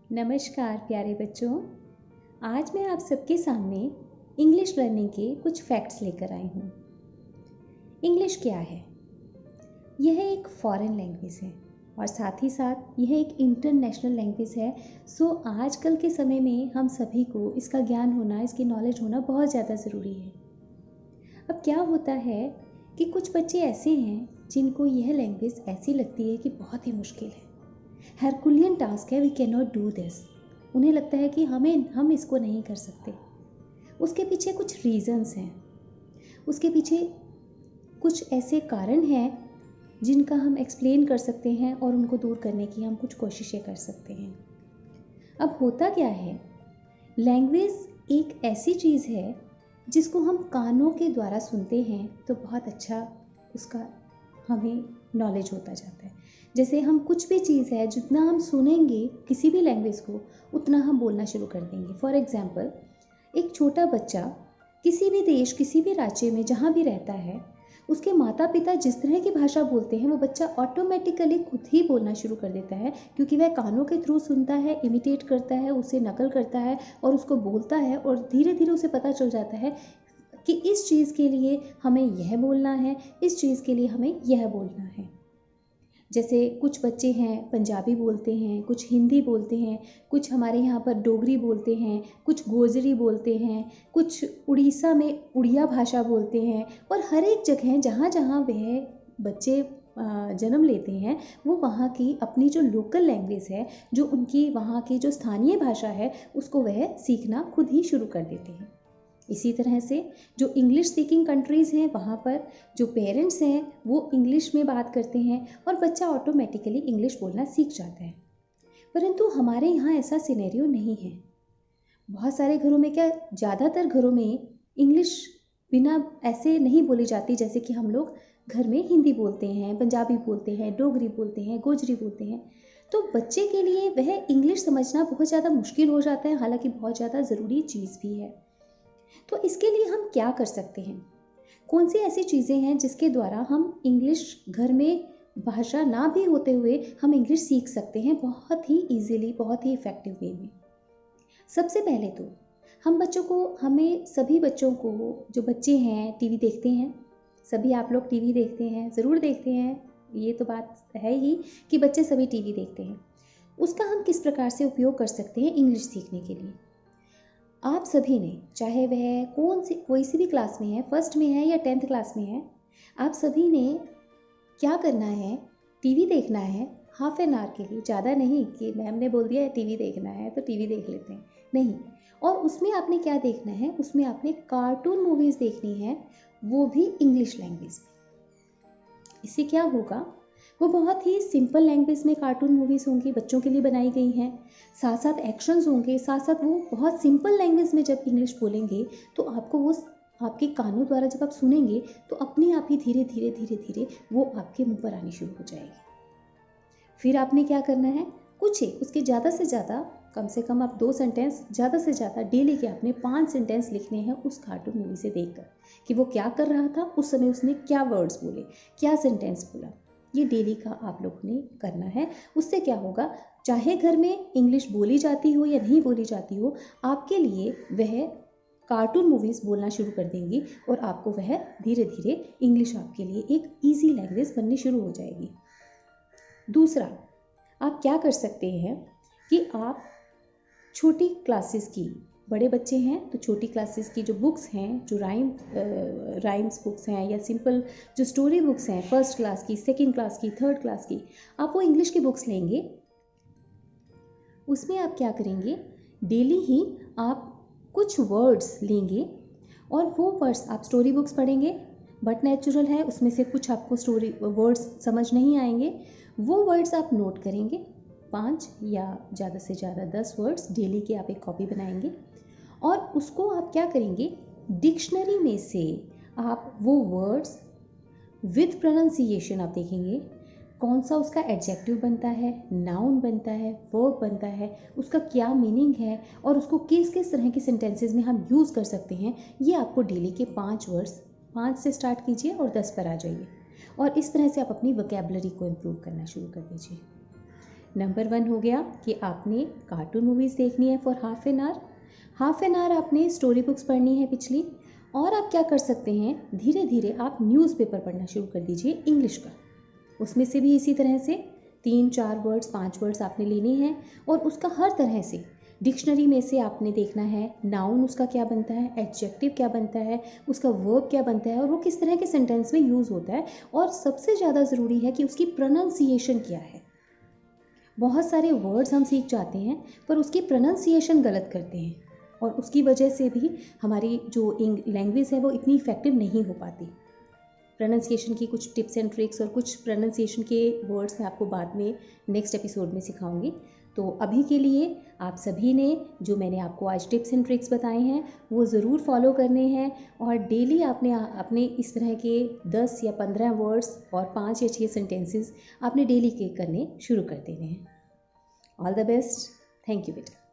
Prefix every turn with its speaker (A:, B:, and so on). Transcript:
A: नमस्कार प्यारे बच्चों। आज मैं आप सबके सामने इंग्लिश लर्निंग के कुछ फैक्ट्स लेकर आई हूँ। इंग्लिश क्या है? यह एक फॉरेन लैंग्वेज है और साथ ही साथ यह एक इंटरनेशनल लैंग्वेज है। सो आजकल के समय में हम सभी को इसका ज्ञान होना, इसकी नॉलेज होना बहुत ज़्यादा ज़रूरी है। अब क्या होता है कि कुछ बच्चे ऐसे हैं जिनको यह लैंग्वेज ऐसी लगती है कि बहुत ही मुश्किल है, हरकुलियन टास्क है, we can not do this. उन्हें लगता है कि हम इसको नहीं कर सकते। उसके पीछे कुछ रीजंस हैं, उसके पीछे कुछ ऐसे कारण हैं जिनका हम एक्सप्लेन कर सकते हैं और उनको दूर करने की हम कुछ कोशिशें कर सकते हैं। अब होता क्या है, लैंग्वेज एक ऐसी चीज़ है जिसको हम कानों के द्वारा सुनते हैं तो बहुत अच्छा उसका हमें नॉलेज होता जाता है। जैसे हम कुछ भी चीज़ है, जितना हम सुनेंगे किसी भी लैंग्वेज को उतना हम बोलना शुरू कर देंगे। फॉर एग्जाम्पल, एक छोटा बच्चा किसी भी देश, किसी भी राज्य में जहाँ भी रहता है, उसके माता पिता जिस तरह की भाषा बोलते हैं वो बच्चा ऑटोमेटिकली खुद ही बोलना शुरू कर देता है, क्योंकि वह कानों के थ्रू सुनता है, इमिटेट करता है, उसे नकल करता है और उसको बोलता है और धीरे धीरे उसे पता चल जाता है कि इस चीज़ के लिए हमें यह बोलना है, इस चीज़ के लिए हमें यह बोलना है। जैसे कुछ बच्चे हैं पंजाबी बोलते हैं, कुछ हिंदी बोलते हैं, कुछ हमारे यहाँ पर डोगरी बोलते हैं, कुछ गोजरी बोलते हैं, कुछ उड़ीसा में उड़िया भाषा बोलते हैं। और हर एक जगह जहाँ जहाँ वह बच्चे जन्म लेते हैं वो वहाँ की अपनी जो लोकल लैंग्वेज है, जो उनकी वहाँ की जो स्थानीय भाषा है, उसको वह सीखना खुद ही शुरू कर देते हैं। इसी तरह से जो इंग्लिश स्पीकिंग कंट्रीज़ हैं वहाँ पर जो पेरेंट्स हैं वो इंग्लिश में बात करते हैं और बच्चा ऑटोमेटिकली इंग्लिश बोलना सीख जाता है। परंतु हमारे यहाँ ऐसा सिनेरियो नहीं है। बहुत सारे घरों में, क्या ज़्यादातर घरों में इंग्लिश बिना ऐसे नहीं बोली जाती जैसे कि हम लोग घर में हिंदी बोलते हैं, पंजाबी बोलते हैं, डोगरी बोलते हैं, गोजरी बोलते हैं। तो बच्चे के लिए वह इंग्लिश समझना बहुत ज़्यादा मुश्किल हो जाता है, हालांकि बहुत ज़्यादा ज़रूरी चीज़ भी है। तो इसके लिए हम क्या कर सकते हैं? कौन सी ऐसी चीज़ें हैं जिसके द्वारा हम इंग्लिश घर में भाषा ना भी होते हुए हम इंग्लिश सीख सकते हैं बहुत ही ईजीली, बहुत ही इफ़ेक्टिव वे में? सबसे पहले तो हमें सभी बच्चों को, जो बच्चे हैं टीवी देखते हैं, सभी आप लोग टीवी देखते हैं, ज़रूर देखते हैं, ये तो बात है ही कि बच्चे सभी टीवी देखते हैं। उसका हम किस प्रकार से उपयोग कर सकते हैं इंग्लिश सीखने के लिए? आप सभी ने, चाहे वह कोई सी भी क्लास में है, फर्स्ट में है या 10th क्लास में है, आप सभी ने क्या करना है, टीवी देखना है हाफ एन आवर के लिए, ज़्यादा नहीं कि मैम ने बोल दिया है टीवी देखना है तो टीवी देख लेते हैं, नहीं। और उसमें आपने क्या देखना है, उसमें आपने कार्टून मूवीज़ देखनी है, वो भी इंग्लिश लैंग्वेज में। इससे क्या होगा, वो बहुत ही सिंपल लैंग्वेज में कार्टून मूवीज़ होंगी, बच्चों के लिए बनाई गई हैं, साथ साथ एक्शंस होंगे, साथ साथ वो बहुत सिंपल लैंग्वेज में जब इंग्लिश बोलेंगे तो आपको वो आपके कानों द्वारा जब आप सुनेंगे तो अपने आप ही धीरे धीरे धीरे धीरे वो आपके मुंह पर आनी शुरू हो जाएगी। फिर आपने क्या करना है, कुछ एक उसके ज़्यादा से ज़्यादा, कम से कम आप 2 सेंटेंस, ज़्यादा से ज़्यादा डेली के आपने 5 सेंटेंस लिखने हैं उस कार्टून मूवी से देखकर कि वो क्या कर रहा था, उस समय उसने क्या वर्ड्स बोले, क्या सेंटेंस बोला। ये डेली का आप लोगों ने करना है। उससे क्या होगा, चाहे घर में इंग्लिश बोली जाती हो या नहीं बोली जाती हो, आपके लिए वह कार्टून मूवीज़ बोलना शुरू कर देंगी और आपको वह धीरे धीरे इंग्लिश आपके लिए एक ईजी लैंग्वेज बननी शुरू हो जाएगी। दूसरा, आप क्या कर सकते हैं कि आप छोटी क्लासेस की, बड़े बच्चे हैं तो छोटी क्लासेस की जो बुक्स हैं, जो राइम्स बुक्स हैं या सिंपल जो स्टोरी बुक्स हैं, फर्स्ट क्लास की, सेकंड क्लास की, थर्ड क्लास की, आप वो इंग्लिश की बुक्स लेंगे। उसमें आप क्या करेंगे, डेली ही आप कुछ वर्ड्स लेंगे और वो वर्ड्स आप स्टोरी बुक्स पढ़ेंगे, बट नेचुरल है उसमें से कुछ आपको स्टोरी वर्ड्स समझ नहीं आएंगे, वो वर्ड्स आप नोट करेंगे, 5 या ज़्यादा से ज़्यादा 10 वर्ड्स डेली के आप एक कॉपी बनाएंगे और उसको आप क्या करेंगे, डिक्शनरी में से आप वो वर्ड्स विद प्रोनाउंसिएशन आप देखेंगे, कौन सा उसका एडजेक्टिव बनता है, नाउन बनता है, वर्ब बनता है, उसका क्या मीनिंग है और उसको किस किस तरह के सेंटेंसेस में हम यूज़ कर सकते हैं। ये आपको डेली के 5 वर्ड्स, 5 से स्टार्ट कीजिए और 10 पर आ जाइए और इस तरह से आप अपनी वोकैबुलरी को इम्प्रूव करना शुरू कर दीजिए। नंबर 1 हो गया कि आपने कार्टून मूवीज़ देखनी है फॉर हाफ एन आवर आपने स्टोरी बुक्स पढ़नी है पिछली। और आप क्या कर सकते हैं, धीरे धीरे आप न्यूज़पेपर पढ़ना शुरू कर दीजिए इंग्लिश का। उसमें से भी इसी तरह से 3-4 वर्ड्स 5 वर्ड्स आपने लेने हैं और उसका हर तरह से डिक्शनरी में से आपने देखना है नाउन उसका क्या बनता है, एडजेक्टिव क्या बनता है, उसका वर्ब क्या बनता है और वो किस तरह के सेंटेंस में यूज़ होता है। और सबसे ज़्यादा ज़रूरी है कि उसकी प्रोनाउंसिएशन क्या है। बहुत सारे वर्ड्स हम सीख जाते हैं पर उसकी प्रोनाउंसिएशन गलत करते हैं और उसकी वजह से भी हमारी जो लैंग्वेज है वो इतनी इफ़ेक्टिव नहीं हो पाती। प्रोनाउंसिएशन की कुछ टिप्स एंड ट्रिक्स और कुछ प्रोनाउंसिएशन के वर्ड्स मैं आपको बाद में नेक्स्ट एपिसोड में सिखाऊंगी। तो अभी के लिए आप सभी ने जो मैंने आपको आज टिप्स एंड ट्रिक्स बताए हैं वो ज़रूर फॉलो करने हैं और डेली आपने अपने इस तरह के 10 या 15 वर्ड्स और 5 या 6 सेंटेंसेस आपने डेली के करने शुरू कर देने हैं। All the best. Thank you बेटा।